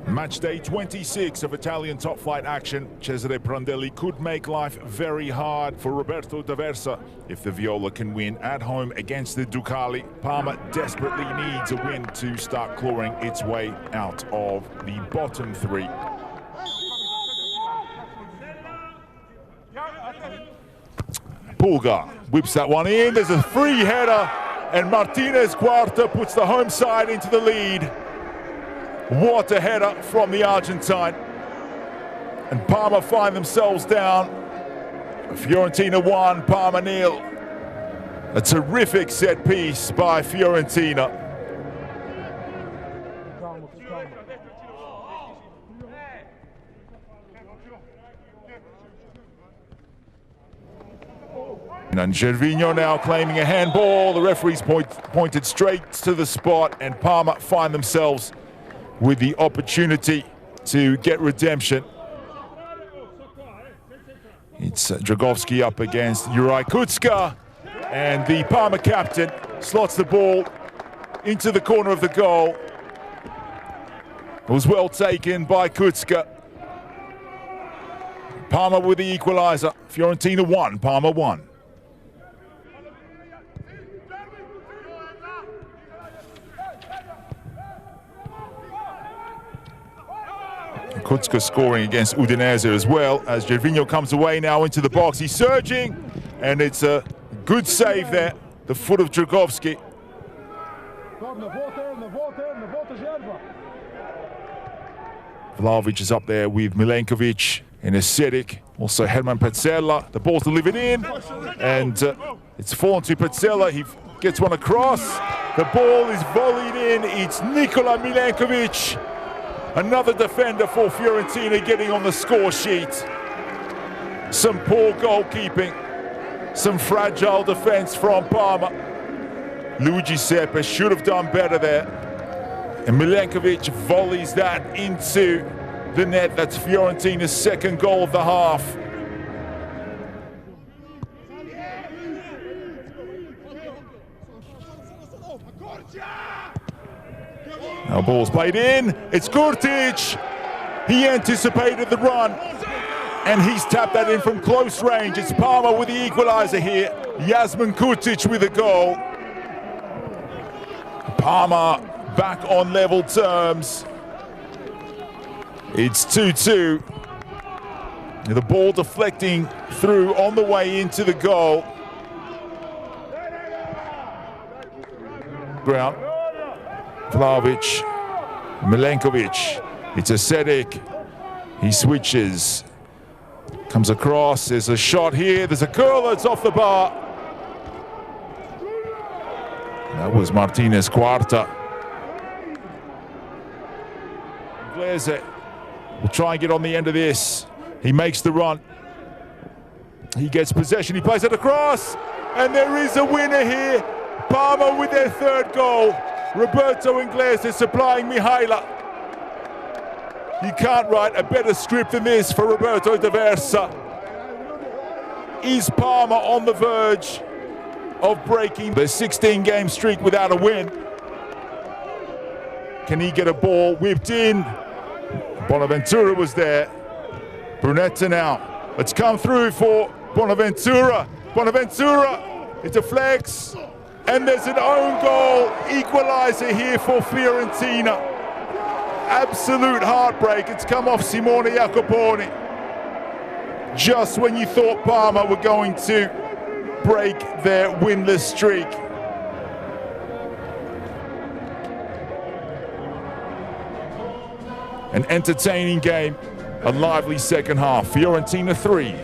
Match day 26 of Italian top flight action. Cesare Prandelli could make life very hard for Roberto D'Aversa if the Viola can win at home against the Ducali. Parma desperately needs a win to start clawing its way out of the bottom three. Pulga whips that one in. There's a free header, and Martinez Quarta puts the home side into the lead. What a header from the Argentine. And Parma find themselves down. Fiorentina 1, Parma 0. A terrific set piece by Fiorentina. And Gervinho now claiming a handball. The referee's pointed straight to the spot, and Parma find themselves with the opportunity to get redemption. It's Dragowski up against Juraj Kucka, and the Parma captain slots the ball into the corner of the goal. It was well taken by Kucka. Parma with the equalizer. Fiorentina 1, Parma 1. Kucka scoring against Udinese as well, as Gervinho comes away now into the box. He's surging, and it's a good save there. The foot of Dragowski. Vlahovic is up there with Milenkovic and Esedic. Also Herman Pezzella. The ball's delivered in, and it's fallen to Pezzella. He gets one across. The ball is volleyed in. It's Nikola Milenkovic. Another defender for Fiorentina getting on the score sheet. Some poor goalkeeping, some fragile defense from Parma. Luigi Sepe should have done better there. And Milenkovic volleys that into the net. That's Fiorentina's second goal of the half. Now ball's played in, it's Kurtic. He anticipated the run, and he's tapped that in from close range. It's Parma with the equalizer here. Jasmin Kurtic with a goal. Parma back on level terms. It's 2-2. The ball deflecting through on the way into the goal. Ground. Vlahovic, Milenkovic, it's Esedic. He switches, comes across, there's a shot here, there's a curl that's off the bar. That was Martinez Quarta. Inglese will try and get on the end of this. He makes the run. He gets possession, he plays it across, and there is a winner here. Parma with their third goal. Roberto Inglese supplying Mihaila. You can't write a better script than this for Roberto D'Aversa. Is Parma on the verge of breaking their 16-game streak without a win? Can he get a ball whipped in? Bonaventura was there. Brunetta now. Let's come through for Bonaventura. Bonaventura, it deflects. And there's an own goal equalizer here for Fiorentina. Absolute heartbreak. It's come off Simone Jacoponi. Just when you thought Parma were going to break their winless streak. An entertaining game, a lively second half. Fiorentina 3.